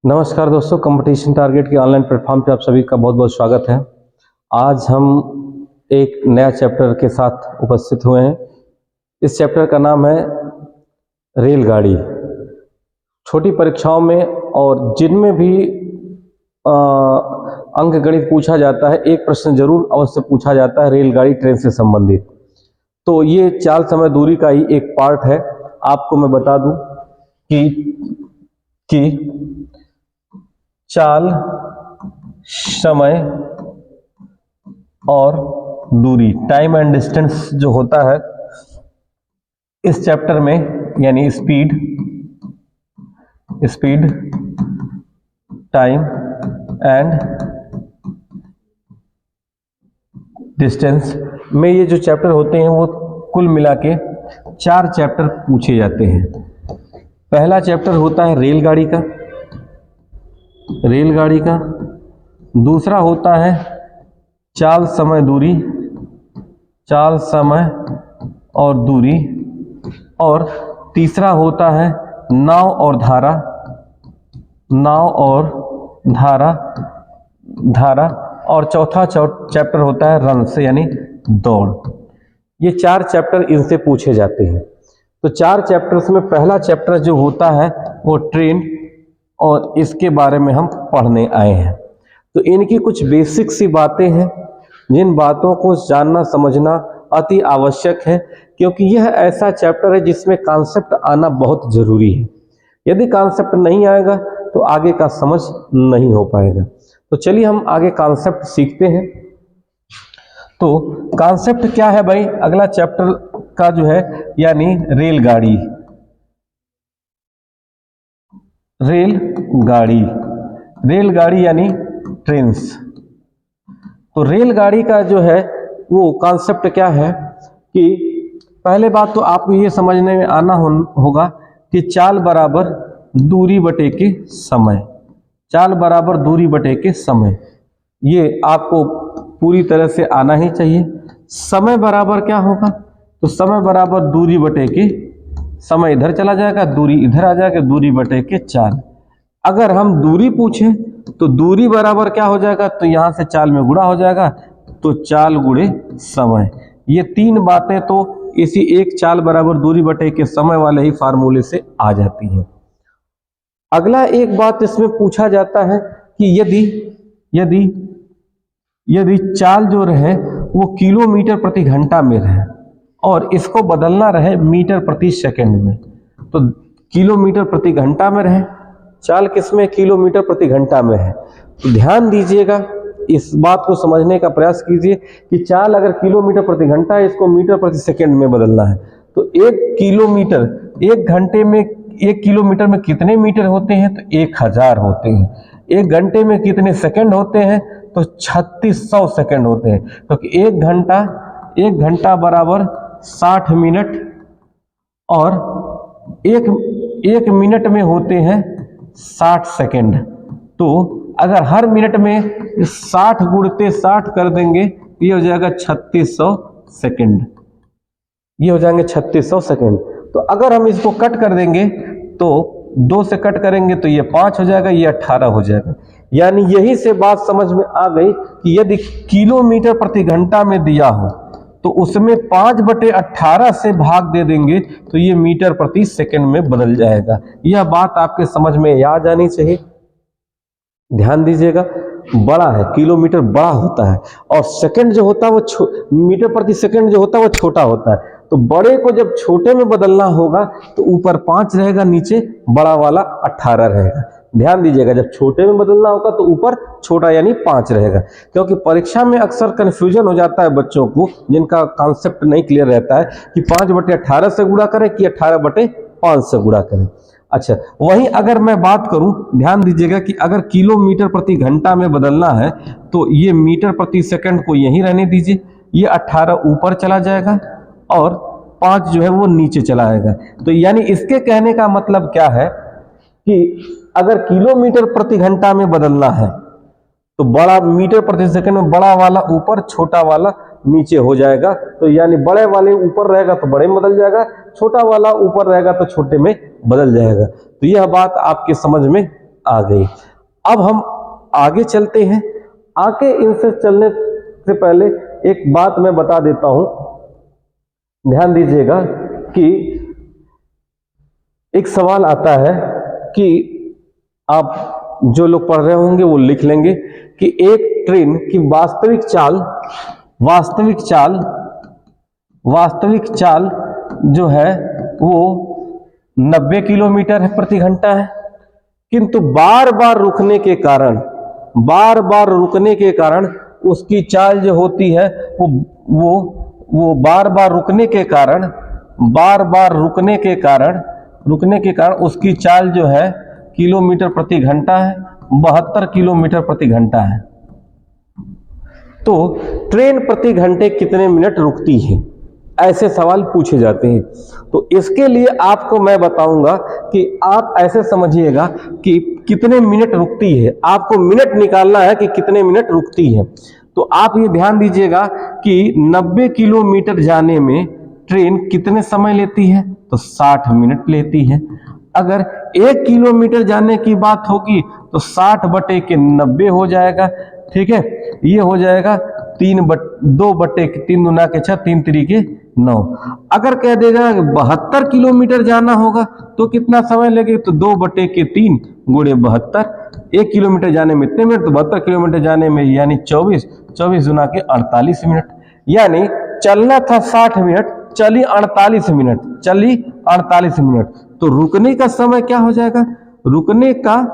नमस्कार दोस्तों, competition target के ऑनलाइन प्लेटफॉर्म पे आप सभी का बहुत बहुत स्वागत है। आज हम एक नया चैप्टर के साथ उपस्थित हुए हैं। इस चैप्टर का नाम है रेलगाड़ी। छोटी परीक्षाओं में और जिनमें भी अंक गणित पूछा जाता है, एक प्रश्न जरूर अवश्य पूछा जाता है रेलगाड़ी ट्रेन से संबंधित। तो ये चाल समय दूरी का ही एक पार्ट है। आपको मैं बता दूं कि चाल, समय और दूरी, टाइम एंड डिस्टेंस जो होता है इस चैप्टर में, यानी स्पीड, टाइम एंड डिस्टेंस में ये जो चैप्टर होते हैं वो कुल मिला के 4 चैप्टर पूछे जाते हैं। पहला चैप्टर होता है रेलगाड़ी का, दूसरा होता है चाल समय और दूरी, और तीसरा होता है नाव और धारा, और चौथा चैप्टर होता है रन से यानी दौड़। ये 4 चैप्टर इनसे पूछे जाते हैं। तो 4 चैप्टर्स में पहला चैप्टर जो होता है वो ट्रेन, और इसके बारे में हम पढ़ने आए हैं। तो इनकी कुछ बेसिक सी बातें हैं जिन बातों को जानना समझना अति आवश्यक है, क्योंकि यह ऐसा चैप्टर है जिसमें कॉन्सेप्ट आना बहुत जरूरी है। यदि कॉन्सेप्ट नहीं आएगा तो आगे का समझ नहीं हो पाएगा। तो चलिए हम आगे कॉन्सेप्ट सीखते हैं। तो कॉन्सेप्ट क्या है भाई, अगला चैप्टर का जो है, यानी रेलगाड़ी यानी ट्रेन्स। तो रेलगाड़ी का जो है वो कॉन्सेप्ट क्या है कि पहले बात तो आपको ये समझने में आना होगा कि चाल बराबर दूरी बटे के समय, ये आपको पूरी तरह से आना ही चाहिए। समय बराबर क्या होगा, तो समय बराबर दूरी बटे के समय, इधर चला जाएगा, दूरी इधर आ जाएगा, दूरी बटे के चाल। अगर हम दूरी पूछें तो दूरी बराबर क्या हो जाएगा, तो यहां से चाल में गुणा हो जाएगा, तो चाल गुणे समय। ये 3 बातें तो इसी एक चाल बराबर दूरी बटे के समय वाले ही फार्मूले से आ जाती हैं। अगला एक बात इसमें पूछा जाता है कि यदि चाल जो रहे वो किलोमीटर प्रति घंटा में रहे और इसको बदलना रहे मीटर प्रति सेकंड में, तो किलोमीटर प्रति घंटा में रहे, चाल किसमें, किलोमीटर प्रति घंटा में है। तो ध्यान दीजिएगा, इस बात को समझने का प्रयास कीजिए कि चाल अगर किलोमीटर प्रति घंटा है, इसको मीटर प्रति सेकंड में बदलना है। तो 1 किलोमीटर, 1 घंटे में 1 किलोमीटर में कितने मीटर होते हैं, तो 1000 होते हैं। 1 घंटे में कितने सेकंड होते हैं, तो 3600 सेकंड होते हैं, क्योंकि 1 घंटा बराबर 60 मिनट, और एक मिनट में होते हैं 60 सेकंड। तो अगर हर मिनट में 60 गुणते 60 कर देंगे, ये हो जाएगा 3600 सेकंड, ये हो जाएंगे 3600 सेकंड। तो अगर हम इसको कट कर देंगे, तो 2 से कट करेंगे तो ये 5 हो जाएगा, ये 18 हो जाएगा। यानी यही से बात समझ में आ गई कि यदि किलोमीटर प्रति घंटा में दिया हो तो उसमें 5/18 से भाग दे देंगे तो ये मीटर प्रति सेकंड में बदल जाएगा। यह बात आपके समझ में याद आनी चाहिए। ध्यान दीजिएगा, बड़ा है, किलोमीटर बड़ा होता है, और सेकंड जो होता है वो मीटर प्रति सेकंड जो होता है वो छोटा होता है। तो बड़े को जब छोटे में बदलना होगा तो ऊपर 5 रहेगा, नीचे बड़ा वाला 18 रहेगा। ध्यान दीजिएगा, जब छोटे में बदलना होगा तो ऊपर छोटा यानी 5 रहेगा, क्योंकि परीक्षा में अक्सर कंफ्यूजन हो जाता है बच्चों को, जिनका कॉन्सेप्ट नहीं क्लियर रहता है कि 5/18 से गुणा करें कि 18/5 से गुणा करें। अच्छा, वहीं अगर मैं बात करूं, ध्यान दीजिएगा कि अगर किलोमीटर प्रति घंटा में बदलना है तो ये मीटर प्रति सेकंड को यहीं रहने दीजिए, ये 18 ऊपर चला जाएगा और 5 जो है वो नीचे चला आएगा। तो यानी इसके कहने का मतलब क्या है कि अगर किलोमीटर प्रति घंटा में बदलना है तो बड़ा मीटर प्रति सेकंड में बड़ा वाला ऊपर, छोटा वाला नीचे हो जाएगा। तो यानी बड़े वाले ऊपर रहेगा तो बड़े में बदल जाएगा, छोटा वाला ऊपर रहेगा तो छोटे में बदल जाएगा। तो यह बात आपके समझ में आ गई। अब हम आगे चलते हैं। आगे इनसे चलने से पहले एक बात मैं बता देता हूं, ध्यान दीजिएगा कि एक सवाल आता है कि आप जो लोग पढ़ रहे होंगे वो लिख लेंगे कि एक ट्रेन की वास्तविक चाल जो है वो 90 किलोमीटर प्रति घंटा है, किंतु बार बार रुकने के कारण उसकी चाल जो होती है वो बार बार रुकने के कारण उसकी चाल जो है किलोमीटर प्रति घंटा है, 72 किलोमीटर प्रति घंटा है। तो ट्रेन प्रति घंटे कितने मिनट रुकती है, ऐसे सवाल पूछे जाते हैं। तो इसके लिए आपको मैं बताऊंगा कि आप ऐसे समझिएगा कि कितने मिनट रुकती है, आपको मिनट निकालना है कि कितने मिनट रुकती है। तो आप ये ध्यान दीजिएगा कि 90 किलोमीटर जाने में ट्रेन कितने समय लेती है, तो 60 मिनट लेती है। अगर 1 किलोमीटर जाने की बात होगी तो 60/90 हो जाएगा, ठीक है। ये हो जाएगा 2/3 गुना के 6, 3 3 9। अगर कह देगा 72 किलोमीटर जाना होगा तो कितना समय लगेगा, तो 2/3 गुणे 72। 1 किलोमीटर जाने में इतने मिनट, तो 72 किलोमीटर जाने में यानी 24 गुना के 48 मिनट। यानी चलना था 60 मिनट, चली 48 मिनट। तो रुकने का समय क्या हो जाएगा, रुकने का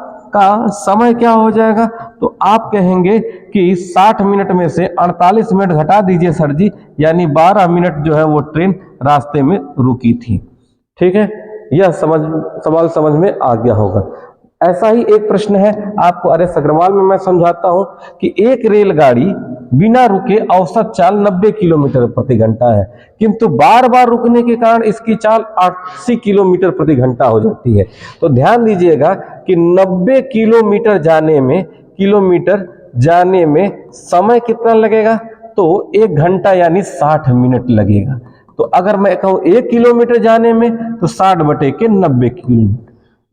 समय क्या हो जाएगा, तो आप कहेंगे कि 60 मिनट में से 48 मिनट घटा दीजिए सर जी, यानी 12 मिनट जो है वो ट्रेन रास्ते में रुकी थी, ठीक है। यह सवाल समझ में आ गया होगा। ऐसा ही एक प्रश्न है आपको आर एस अग्रवाल में मैं समझाता हूं कि एक रेलगाड़ी बिना रुके औसत चाल 90 किलोमीटर प्रति घंटा है, किंतु बार बार रुकने के कारण इसकी चाल 80 किलोमीटर प्रति घंटा हो जाती है। तो ध्यान दीजिएगा कि 90 किलोमीटर जाने में समय कितना लगेगा, तो 1 घंटा यानी 60 मिनट लगेगा। तो अगर मैं कहूं 1 किलोमीटर जाने में तो 60/90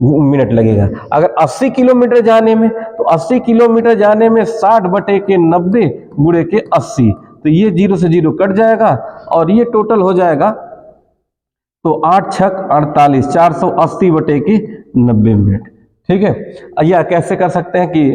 मिनट लगेगा। अगर 80 किलोमीटर जाने में तो 80 किलोमीटर जाने में 60/90 गुणे के 80, तो ये 0 से 0 कट जाएगा और ये टोटल हो जाएगा तो 8 6 48, 480/90 मिनट, ठीक है। या कैसे कर सकते हैं कि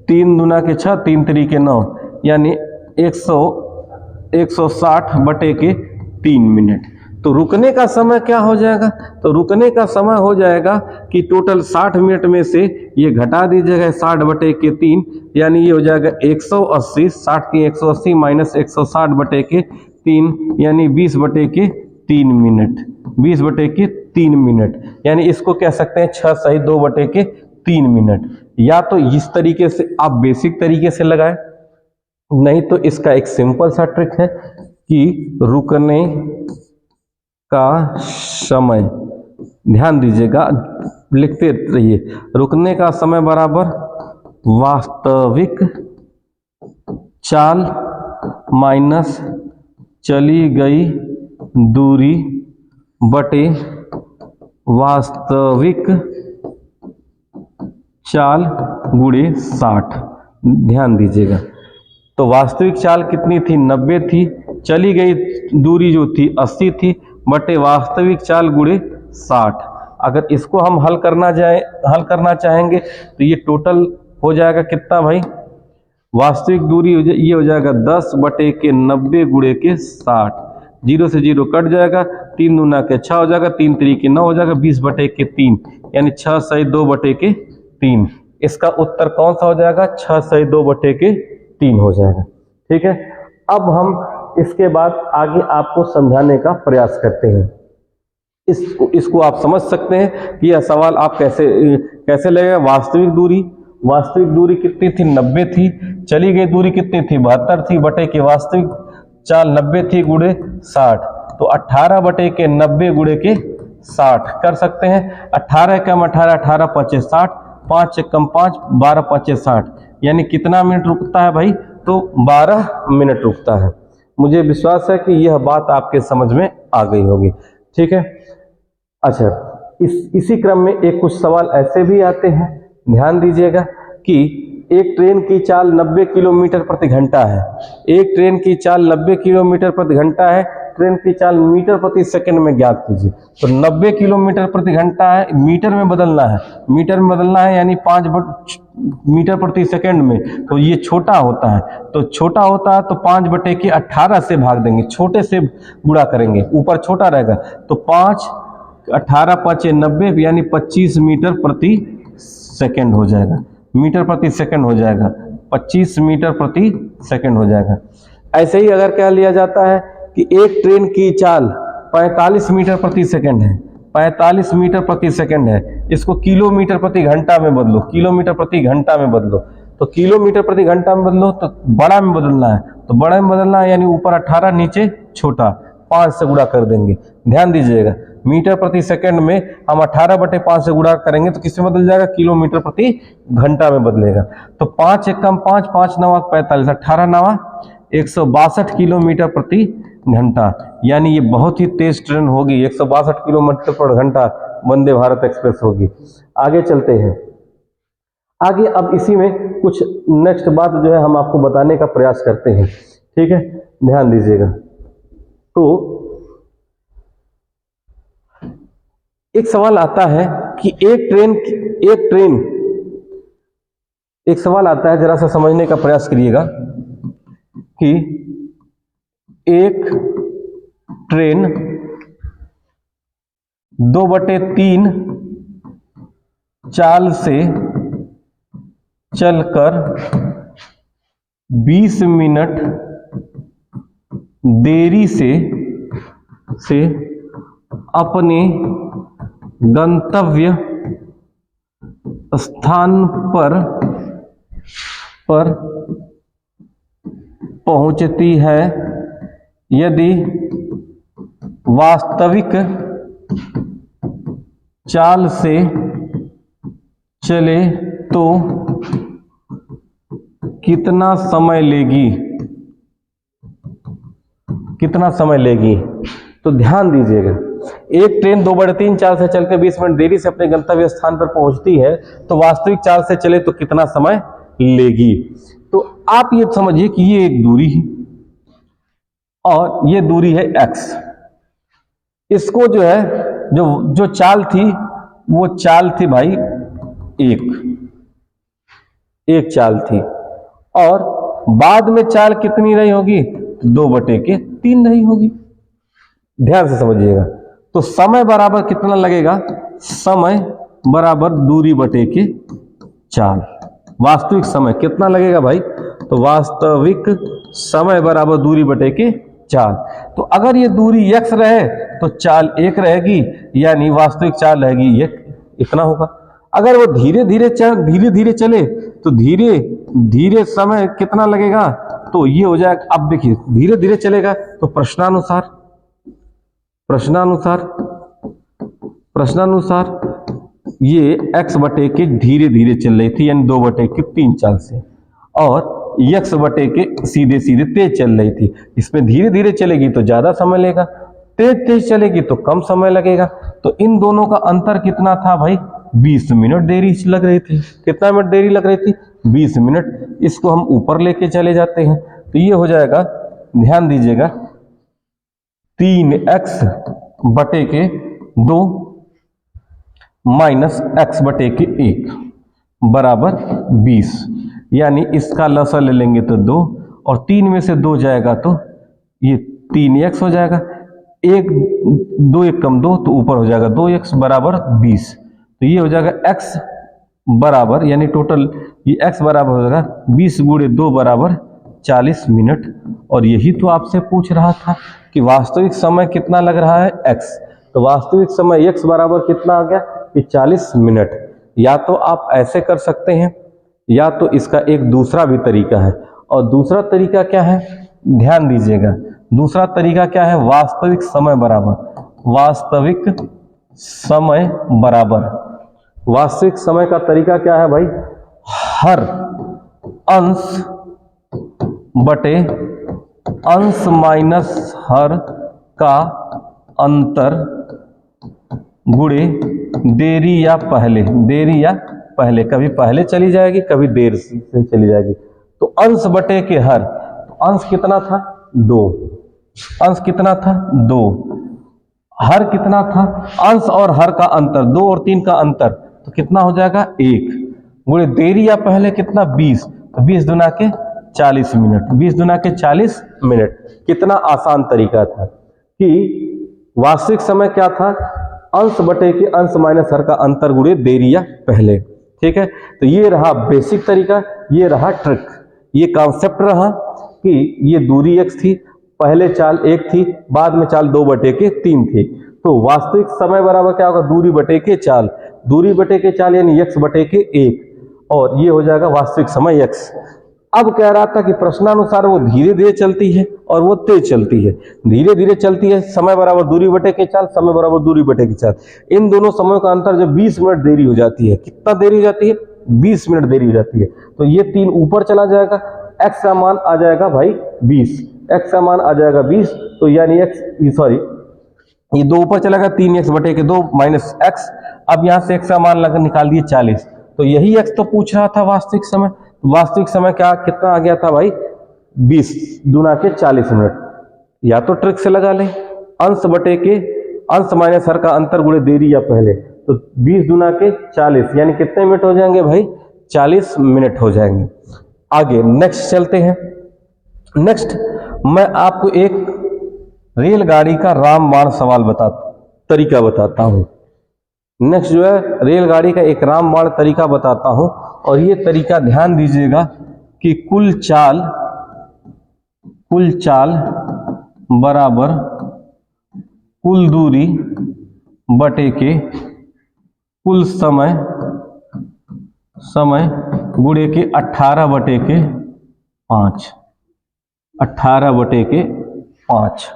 3 दूना के 6, 3 3 9, यानी 160/3 मिनट। तो रुकने का समय क्या हो जाएगा, तो रुकने का समय हो जाएगा कि टोटल 60 मिनट में से ये घटा दीजिएगा 60/3, यानी ये हो जाएगा 180, 60 की 180 माइनस 160/3, यानी 20/3 मिनट, 20/3 मिनट। यानी इसको कह सकते हैं 6 सही 2/3 मिनट। या तो इस तरीके से आप बेसिक तरीके से लगाएं, नहीं तो इसका एक सिंपल सा ट्रिक है कि रुकने का समय, ध्यान दीजिएगा, लिखते रहिए, रुकने का समय बराबर वास्तविक चाल माइनस चली गई दूरी बटे वास्तविक चाल गुणे 60। ध्यान दीजिएगा, तो वास्तविक चाल कितनी थी, 90 थी, चली गई दूरी जो थी 80 थी, बटे वास्तविक चाल गुणे 60। अगर इसको हम हल करना चाहेंगे तो ये टोटल हो जाएगा कितना भाई, वास्तविक दूरी ये हो जाएगा 10/90 गुणे के 60, 0 से 0 कट जाएगा, 3 दूना के 6 हो जाएगा, 3 3 9 हो जाएगा, 20/3, यानी 6 सही 2/3। इसका उत्तर कौन सा हो जाएगा, 6 सही 2/3 हो जाएगा, ठीक है। अब हम इसके बाद आगे आपको समझाने का प्रयास करते हैं। इसको आप समझ सकते हैं कि यह सवाल आप कैसे लगेगा। वास्तविक दूरी कितनी थी, 90 थी, चली गई दूरी कितनी थी, 72 थी, बटे के वास्तविक चाल 90 थी गुणे 60, तो 18/90 गुणे के 60 कर सकते हैं। 18 कम 18, 18 5 60, 5 कम 5, 12 5 60, यानी कितना मिनट रुकता है भाई, तो 12 मिनट रुकता है। मुझे विश्वास है कि यह बात आपके समझ में आ गई होगी। ठीक है, अच्छा, इसी क्रम में एक कुछ सवाल ऐसे भी आते हैं, ध्यान दीजिएगा कि एक ट्रेन की चाल 90 किलोमीटर प्रति घंटा है। एक ट्रेन की चाल 90 किलोमीटर प्रति घंटा है, ट्रेन की चाल मीटर प्रति सेकंड में ज्ञात कीजिए। तो 90 किलोमीटर प्रति घंटा है, मीटर में बदलना है, मीटर में बदलना है यानी 5 मीटर प्रति सेकंड में, तो ये छोटा होता है, तो छोटा होता है तो 5/18 से भाग देंगे, छोटे से गुणा करेंगे, ऊपर छोटा रहेगा, तो 5 18 5 90 यानी 25 मीटर प्रति सेकंड हो जाएगा, मीटर प्रति सेकंड हो जाएगा, 25 मीटर प्रति सेकंड हो जाएगा। ऐसे ही अगर कह लिया जाता है कि एक ट्रेन की चाल 45 मीटर प्रति सेकंड है, 45 मीटर प्रति सेकंड है, इसको किलोमीटर प्रति घंटा में बदलो, किलोमीटर प्रति घंटा में बदलो, तो किलोमीटर प्रति घंटा में बदलो तो बड़ा में बदलना है, तो बड़ा में बदलना है यानी ऊपर 18 नीचे छोटा, 5 से गुणा कर देंगे। ध्यान दीजिएगा, मीटर प्रति सेकंड में हम 18/5 से गुणा करेंगे तो किसमें बदल जाएगा, किलोमीटर प्रति घंटा में बदलेगा। तो 5 एकम 5, 5 नवा 45, 18 नवा 162 किलोमीटर प्रति घंटा, यानी ये बहुत ही तेज ट्रेन होगी, 162 किलोमीटर पर घंटा वंदे भारत एक्सप्रेस होगी। आगे चलते हैं, आगे अब इसी में कुछ नेक्स्ट बात जो है हम आपको बताने का प्रयास करते हैं। ठीक है, ध्यान दीजिएगा। तो एक सवाल आता है कि एक सवाल आता है, जरा सा समझने का प्रयास करिएगा कि एक ट्रेन 2/3 चाल से चलकर 20 मिनट देरी से अपने गंतव्य स्थान पर पहुंचती है। यदि वास्तविक चाल से चले तो कितना समय लेगी, कितना समय लेगी? तो ध्यान दीजिएगा, एक ट्रेन 2/3 चाल से चलकर 20 मिनट देरी से अपने गंतव्य स्थान पर पहुंचती है, तो वास्तविक चाल से चले तो कितना समय लेगी? तो आप ये समझिए कि ये एक दूरी है और ये दूरी है x। इसको जो है जो चाल थी वो चाल थी भाई एक चाल थी, और बाद में चाल कितनी रही होगी? 2/3 रही होगी। ध्यान से समझिएगा। तो समय बराबर कितना लगेगा? समय बराबर दूरी बटे के चाल। वास्तविक समय कितना लगेगा भाई? तो वास्तविक समय बराबर दूरी बटे के चाल। तो अगर ये दूरी x रहे तो चाल 1 रहेगी, यानी वास्तविक चाल रहेगी 1, इतना होगा। अगर वो धीरे धीरे चले तो धीरे धीरे समय कितना लगेगा? तो ये हो जाएगा, अब देखिए धीरे धीरे चलेगा तो प्रश्नानुसार ये x बटे के धीरे धीरे चल रही थी, यानी 2/3 चाल से, और x बटे के सीधे सीधे तेज चल रही थी। इसमें धीरे धीरे चलेगी तो ज्यादा समय लेगा, तेज चलेगी तो कम समय लगेगा। तो इन दोनों का अंतर कितना था भाई? 20 मिनट देरी लग रही थी। कितना मिनट देरी लग रही थी? 20 मिनट। इसको हम ऊपर लेके चले जाते हैं तो ये हो जाएगा, ध्यान दीजिएगा, 3x बटे के 2 माइनस x बटे के 1 बराबर 20, यानी इसका लसा ले लेंगे तो 2, और 3 में से 2 जाएगा तो ये 3x हो जाएगा। 2 1 कम 2 तो ऊपर हो जाएगा 2x बराबर 20। तो ये हो जाएगा x बराबर, यानी टोटल ये x बराबर हो जाएगा 20 × 2 बराबर 40 मिनट। और यही तो आपसे पूछ रहा था कि वास्तविक समय कितना लग रहा है? x। तो वास्तविक समय x बराबर कितना आ गया कि 40 मिनट। या तो आप ऐसे कर सकते हैं, या तो इसका एक दूसरा भी तरीका है। और दूसरा तरीका क्या है? ध्यान दीजिएगा, दूसरा तरीका क्या है? वास्तविक समय बराबर वास्तविक समय का तरीका क्या है भाई? हर अंश बटे अंश माइनस हर का अंतर गुणे देरी या पहले, कभी पहले चली जाएगी कभी देर से चली जाएगी। तो अंश बटे के हर, तो अंश कितना था 2, अंश कितना था 2, हर कितना था, अंश और हर का अंतर 2 और 3 का अंतर, तो कितना हो जाएगा 1, गुणे देरी या पहले कितना 20, तो 20 दुना के 40 मिनट, 20 दुना के 40 मिनट। कितना आसान तरीका था कि वास्तविक समय क्या था, अंश बटे के अंश माइनस हर का अंतर गुणे देरी या पहले। ठीक है, तो ये रहा बेसिक तरीका, ये रहा ट्रिक, ये कॉन्सेप्ट रहा कि ये दूरी x थी, पहले चाल 1 थी, बाद में चाल 2 बटे के 3 थी। तो वास्तविक समय बराबर क्या होगा, दूरी बटे के चाल, दूरी बटे के चाल यानी x बटे के 1, और ये हो जाएगा वास्तविक समय x। अब कह रहा था कि प्रश्नानुसार वो धीरे धीरे चलती है और वो तेज चलती है। धीरे धीरे चलती है, समय बराबर दूरी बटे के चाल, समय बराबर दूरी बटे के चाल, इन दोनों समयों का अंतर जब 20 मिनट देरी हो जाती है, कितना देरी हो जाती है 20 मिनट देरी हो जाती है, तो ये 3 ऊपर चला जाएगा, x का मान आ जाएगा भाई 20, x का मान आ जाएगा 20, तो यानी ये 2 ऊपर चलेगा, 3x बटे के 2 माइनस x, अब यहाँ से x का मान लगा निकाल दिए 40, तो यही x तो पूछ रहा था वास्तविक समय। वास्तविक समय क्या कितना आ गया था भाई 20 दुना के 40 मिनट। या तो ट्रिक से लगा लें, अंश बटे के अंश माइनस हर का अंतर गुणे देरी या पहले, तो 20 दुना के 40 यानी कितने मिनट हो जाएंगे भाई 40 मिनट हो जाएंगे। आगे नेक्स्ट चलते हैं। नेक्स्ट मैं आपको एक रेलगाड़ी का रामबाण सवाल तरीका बताता हूं। नेक्स्ट जो है रेलगाड़ी का एक रामबाण तरीका बताता हूं, और ये तरीका ध्यान दीजिएगा कि कुल चाल बराबर कुल दूरी बटे के कुल समय गुणे के 18 बटे के 5, 18 बटे के 5।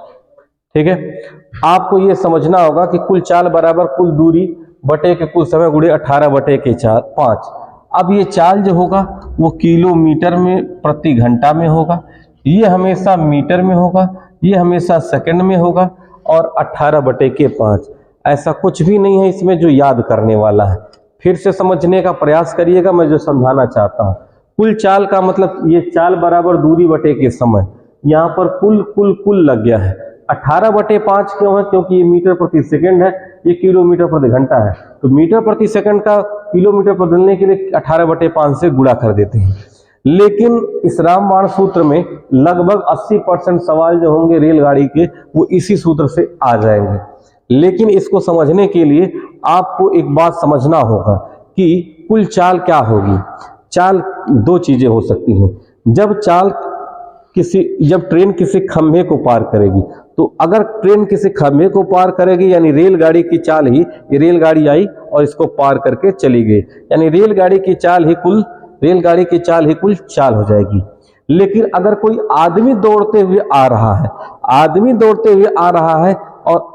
ठीक है, आपको ये समझना होगा कि कुल चाल बराबर कुल दूरी बटे के कुल समय गुणे 18 बटे के 5। अब ये चाल जो होगा वो किलोमीटर में प्रति घंटा में होगा, ये हमेशा मीटर में होगा, ये हमेशा सेकंड में होगा, और 18 बटे के 5। ऐसा कुछ भी नहीं है इसमें जो याद करने वाला है। फिर से समझने का प्रयास करिएगा, मैं जो समझाना चाहता हूँ। कुल चाल का मतलब ये चाल बराबर दूरी बटे के समय, यहाँ पर कुल लग गया है। 18 बटे 5 क्यों है, क्योंकि ये मीटर प्रति सेकंड है, ये किलोमीटर प्रति घंटा है, तो मीटर प्रति सेकंड का किलोमीटर बदलने के लिए 18 बटे 5 से गुणा कर देते हैं। लेकिन इस रामबाण सूत्र में लगभग 80% सवाल जो होंगे रेलगाड़ी के वो इसी सूत्र से आ जाएंगे। लेकिन इसको समझने के लिए आपको एक बात समझना होगा कि कुल चाल क्या होगी। चाल 2 चीजें हो सकती हैं। जब ट्रेन किसी खंभे को पार करेगी, तो अगर ट्रेन किसी खंभे को पार करेगी यानी रेलगाड़ी की चाल ही, ये रेलगाड़ी आई और इसको पार करके चली गई, यानी रेलगाड़ी की चाल ही कुल चाल हो जाएगी। लेकिन अगर कोई आदमी दौड़ते हुए आ रहा है और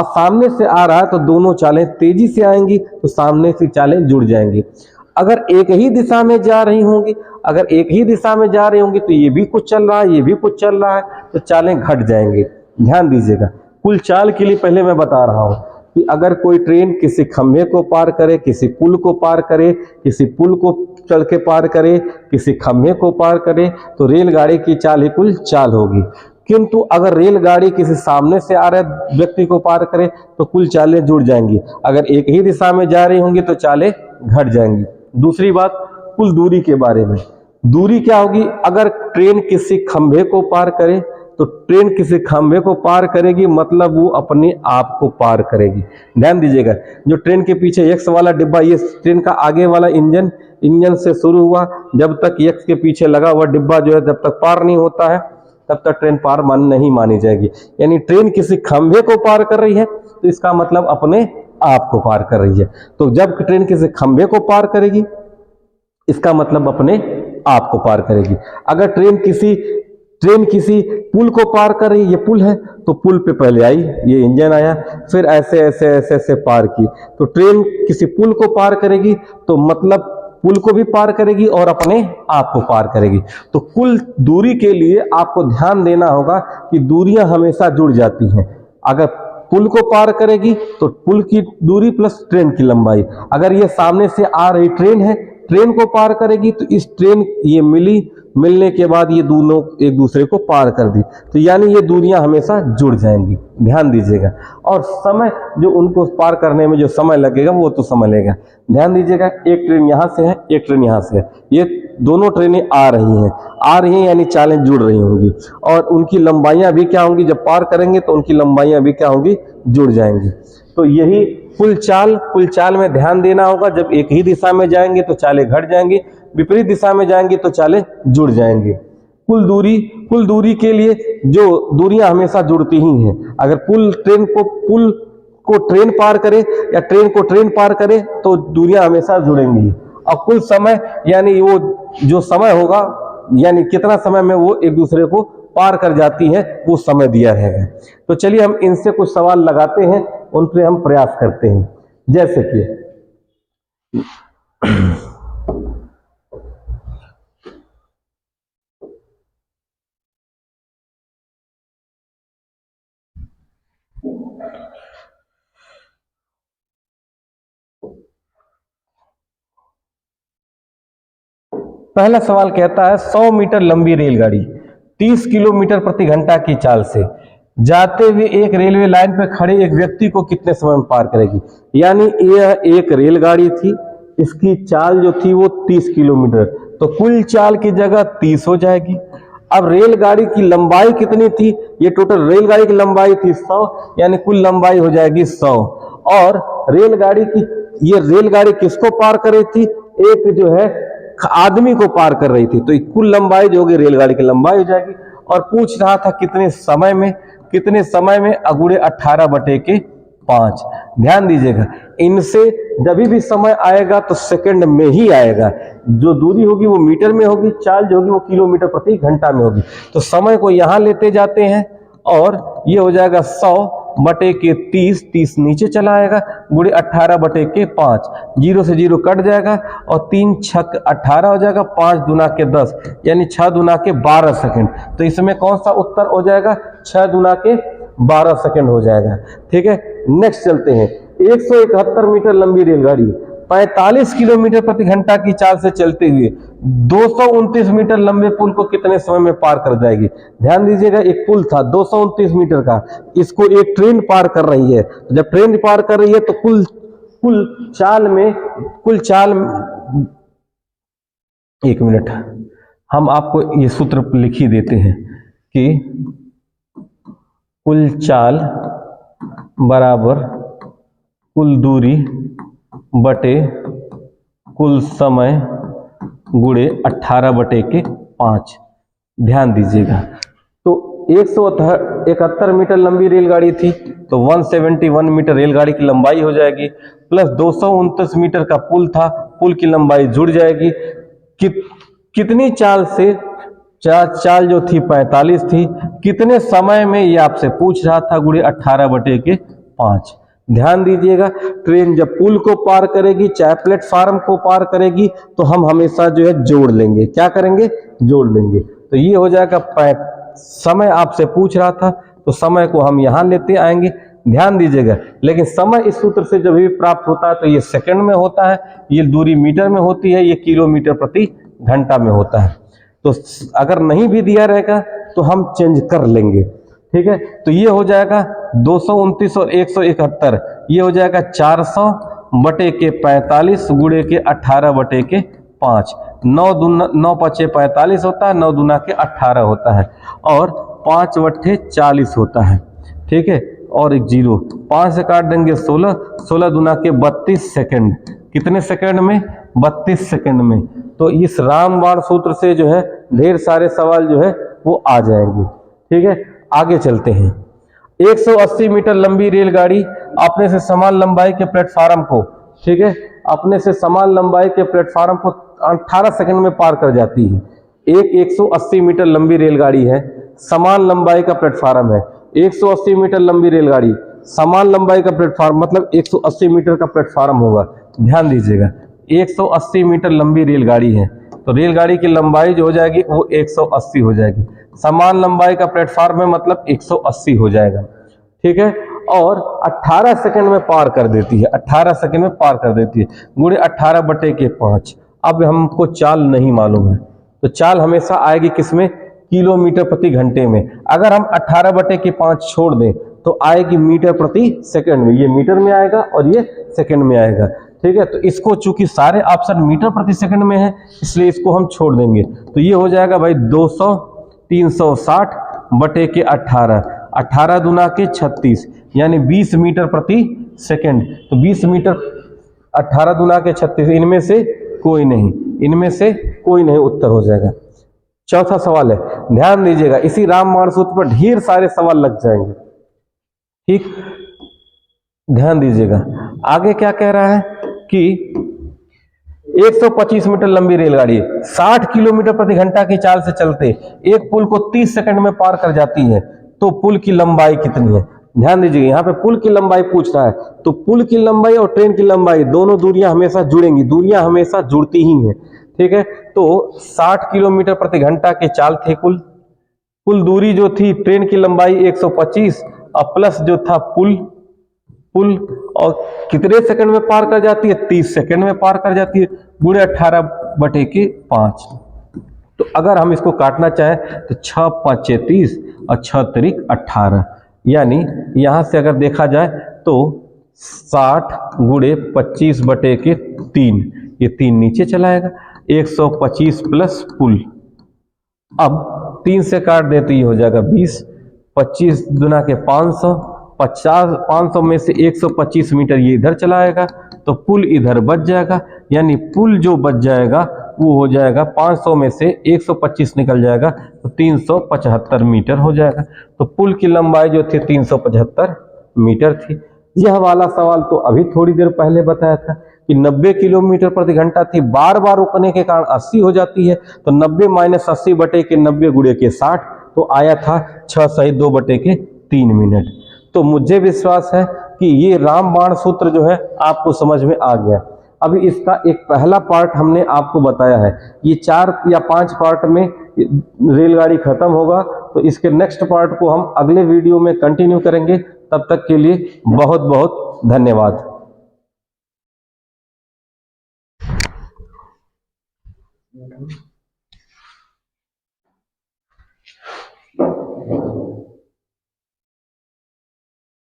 सामने से आ रहा है, तो दोनों चालें तेजी से आएंगी, तो सामने से चालें जुड़ जाएंगी। अगर एक ही दिशा में जा रही होंगी तो ये भी कुछ चल रहा है, ये भी कुछ चल रहा है, तो चालें घट जाएंगी। ध्यान दीजिएगा, कुल चाल के लिए पहले मैं बता रहा हूं कि अगर कोई ट्रेन किसी खंभे को पार करे, किसी पुल को पार करे, किसी पुल को चढ़ के पार करे, किसी खंभे को पार करे, तो रेलगाड़ी की चाल ही कुल चाल होगी। किंतु अगर रेलगाड़ी किसी सामने से आ रहे व्यक्ति को पार करे तो कुल चालें जुड़ जाएंगी। अगर एक ही दिशा में जा रही होंगी तो चालें घट जाएंगी। दूसरी बात, कुल दूरी के बारे में। दूरी क्या होगी, अगर ट्रेन किसी खंभे को पार करे तो ट्रेन किसी खंभे को पार करेगी, मतलब वो अपने आप को पार करेगी। ध्यान दीजिएगा, जो ट्रेन के पीछे एक्स वाला डिब्बा, ये ट्रेन का आगे वाला इंजन से शुरू हुआ, जब तक एक्स के पीछे लगा हुआ डिब्बा जो है जब तक पार नहीं होता है तब तक ट्रेन पार नहीं मानी जाएगी। यानी ट्रेन किसी खंभे को पार कर रही है तो इसका मतलब अपने आप को पार कर रही है। तो जब ट्रेन किसी खंभे को पार करेगी इसका मतलब अपने आप को पार करेगी। अगर ट्रेन किसी पुल को पार कर रही है, ये पुल है तो पुल पे पहले आई, ये इंजन आया, फिर ऐसे पार की, तो ट्रेन किसी पुल को पार करेगी तो मतलब पुल को भी पार करेगी और अपने आप को पार करेगी। तो कुल दूरी के लिए आपको ध्यान देना होगा कि दूरियां हमेशा जुड़ जाती हैं। अगर पुल को पार करेगी तो पुल की दूरी प्लस ट्रेन की लंबाई, अगर ये सामने से आ रही ट्रेन है, ट्रेन को पार करेगी तो इस ट्रेन ये मिलने के बाद ये दोनों एक दूसरे को पार कर दी, तो यानी ये दूरियां हमेशा जुड़ जाएंगी, ध्यान दीजिएगा। और समय जो उनको पार करने में जो समय लगेगा वो तो समय लेगा। ध्यान दीजिएगा, एक ट्रेन यहाँ से है, एक ट्रेन यहाँ से है, ये दोनों ट्रेनें आ रही हैं यानी चालें जुड़ रही होंगी और उनकी लंबाइयां भी क्या होंगी, जब पार करेंगे तो उनकी लंबाइयां भी क्या होंगी, जुड़ जाएंगी। तो यही कुल चाल में ध्यान देना होगा। जब एक ही दिशा में जाएंगे तो चालें घट जाएंगी, विपरीत दिशा में जाएंगे तो चालें जुड़ जाएंगे। कुल दूरी के लिए जो दूरियां हमेशा जुड़ती ही हैं। अगर ट्रेन को ट्रेन पार करे या ट्रेन को ट्रेन पार करे तो दूरियां हमेशा जुड़ेंगी। और कुल समय यानी वो जो समय होगा, यानी कितना समय में वो एक दूसरे को पार कर जाती है, वो समय दिया रहेगा। तो चलिए हम इनसे कुछ सवाल लगाते हैं, उन पर हम प्रयास करते हैं। जैसे कि पहला सवाल कहता है 100 मीटर लंबी रेलगाड़ी 30 किलोमीटर प्रति घंटा की चाल से जाते हुए एक रेलवे लाइन पर खड़े एक व्यक्ति को कितने समय में पार करेगी। यानी यह एक रेलगाड़ी थी, इसकी चाल जो थी वो 30 किलोमीटर, तो कुल चाल की जगह 30 हो जाएगी। अब रेलगाड़ी की लंबाई कितनी थी, ये टोटल रेलगाड़ी की लंबाई थी 100, यानी कुल लंबाई हो जाएगी 100। और ये रेलगाड़ी किसको पार कर रही थी, एक जो है आदमी को पार कर रही थी, तो कुल लंबाई जो होगी रेलगाड़ी की लंबाई हो जाएगी। और पूछ रहा था कितने समय में, अगुड़े 18/5। ध्यान दीजिएगा, इनसे जब भी समय आएगा तो सेकंड में ही आएगा। जो दूरी होगी वो मीटर में होगी, चाल जो होगी वो किलोमीटर प्रति घंटा में होगी। तो समय को यहां लेते जाते हैं और ये हो जाएगा 100/30, 30 नीचे चला आएगा, गुणे 18/5, 0 से 0 कट जाएगा और 3 छक 18 हो जाएगा, 5 दूना के 10, यानी 6 दूना के 12 सेकंड। तो इसमें कौन सा उत्तर हो जाएगा, 6 दूना के 12 सेकंड हो जाएगा। ठीक है, नेक्स्ट चलते हैं। 171 मीटर लंबी रेलगाड़ी 45 किलोमीटर प्रति घंटा की चाल से चलते हुए 229 मीटर लंबे पुल को कितने समय में पार कर जाएगी। ध्यान दीजिएगा, एक पुल था 229 मीटर का, इसको एक ट्रेन पार कर रही है। जब ट्रेन पार कर रही है तो कुल चाल एक मिनट, हम आपको ये सूत्र लिख ही देते हैं कि कुल चाल बराबर कुल दूरी बटे कुल समय गुणे 18/5। ध्यान दीजिएगा, तो 171 मीटर लंबी रेलगाड़ी थी तो 171 मीटर रेलगाड़ी की लंबाई हो जाएगी, प्लस 229 मीटर का पुल था, पुल की लंबाई जुड़ जाएगी। कितनी चाल से, चाल जो थी 45 थी, कितने समय में ये आपसे पूछ रहा था, गुणे 18/5। ध्यान दीजिएगा, ट्रेन जब पुल को पार करेगी चाहे प्लेटफार्म को पार करेगी तो हम हमेशा जो है जोड़ लेंगे। क्या करेंगे, जोड़ लेंगे। तो ये हो जाएगा, समय आपसे पूछ रहा था तो समय को हम यहां लेते आएंगे। ध्यान दीजिएगा, लेकिन समय इस सूत्र से जब भी प्राप्त होता है तो ये सेकंड में होता है, ये दूरी मीटर में होती है, ये किलोमीटर प्रति घंटा में होता है। तो अगर नहीं भी दिया रहेगा तो हम चेंज कर लेंगे। ठीक है, तो ये हो जाएगा 229 और 171, ये हो जाएगा 400/45 गुणे के 18/5। 9 पचे 45 होता है, 9 दूना के 18 होता है और 5/40 होता है। ठीक है, और एक 0, 5 से काट देंगे 16, 16 दूना के 32 सेकंड। कितने सेकंड में, 32 सेकंड में। तो इस रामबाण सूत्र से जो है ढेर सारे सवाल जो है वो आ जाएंगे। ठीक है, आगे चलते हैं। 180 मीटर लंबी रेलगाड़ी अपने से समान लंबाई के प्लेटफार्म को, ठीक है, अपने से समान लंबाई के प्लेटफार्म को 18 सेकंड में पार कर जाती है। 180 मीटर लंबी रेलगाड़ी है, समान लंबाई का प्लेटफार्म है। 180 मीटर लंबी रेलगाड़ी, समान लंबाई का प्लेटफार्म मतलब 180 मीटर का प्लेटफार्म होगा। ध्यान दीजिएगा, 180 मीटर लंबी रेलगाड़ी है, तो रेलगाड़ी की लंबाई जो हो जाएगी वो 180 हो जाएगी। समान लंबाई का प्लेटफॉर्म है, मतलब 180 हो जाएगा, ठीक है। और 18 सेकंड में पार कर देती है, 18 सेकंड में पार कर देती है, गुणे 18/5। अब हमको चाल नहीं मालूम है, तो चाल हमेशा आएगी किसमें, किलोमीटर प्रति घंटे में। अगर हम 18/5 छोड़ दें तो आएगी मीटर प्रति सेकंड में, ये मीटर में आएगा और ये सेकंड में आएगा, ठीक है। तो इसको चूंकि सारे ऑप्शन मीटर प्रति सेकंड में है, इसलिए इसको हम छोड़ देंगे। तो ये हो जाएगा भाई 200 360/18, 18 दूना के 36, यानी 20 मीटर प्रति सेकंड। तो 20 मीटर 18 दूना के 36, इनमें से कोई नहीं, इनमें से कोई नहीं उत्तर हो जाएगा। चौथा सवाल है, ध्यान दीजिएगा, इसी रामबाण सूत्र पर ढेर सारे सवाल लग जाएंगे, ठीक, ध्यान दीजिएगा। आगे क्या कह रहा है कि 125 मीटर लंबी रेलगाड़ी 60 किलोमीटर प्रति घंटा की चाल से चलते एक पुल को 30 सेकंड में पार कर जाती है, तो पुल की लंबाई कितनी है। ध्यान दीजिए, यहाँ पे पुल की लंबाई पूछ रहा है, तो पुल की लंबाई और ट्रेन की लंबाई दोनों दूरियां हमेशा जुड़ेंगी, दूरियां हमेशा जुड़ती ही हैं, ठीक है। तो 60 किलोमीटर प्रति घंटा के चाल थे, कुल दूरी जो थी, ट्रेन की लंबाई 125 और प्लस जो था पुल, और कितने सेकंड में पार कर जाती है, 30 सेकंड में पार कर जाती है, गुणे 18/5। तो अगर हम इसको काटना चाहें तो 6 5 30 और 6 3 18, यानी यहां से अगर देखा जाए तो 60 गुणे 25/3, ये 3 नीचे चलाएगा, 125 प्लस पुल। अब 3 से काट दे तो ये हो जाएगा 20, 25 दूना के 500, 500 में से 125 मीटर ये इधर चलाएगा, तो पुल इधर बच जाएगा, यानी पुल जो बच जाएगा वो हो जाएगा 500 में से 125 निकल जाएगा तो 375 मीटर हो जाएगा। तो पुल की लंबाई जो थी 375 मीटर थी। यह वाला सवाल तो अभी थोड़ी देर पहले बताया था कि 90 किलोमीटर प्रति घंटा थी, बार बार रुकने के कारण 80 हो जाती है, तो 90 - 80/90 गुणे के 60, तो आया था 6 सही 2/3 मिनट। तो मुझे विश्वास है कि ये रामबाण सूत्र जो है आपको समझ में आ गया। अभी इसका एक पहला पार्ट हमने आपको बताया है, ये 4 या 5 पार्ट में रेलगाड़ी खत्म होगा, तो इसके नेक्स्ट पार्ट को हम अगले वीडियो में कंटिन्यू करेंगे। तब तक के लिए बहुत बहुत धन्यवाद।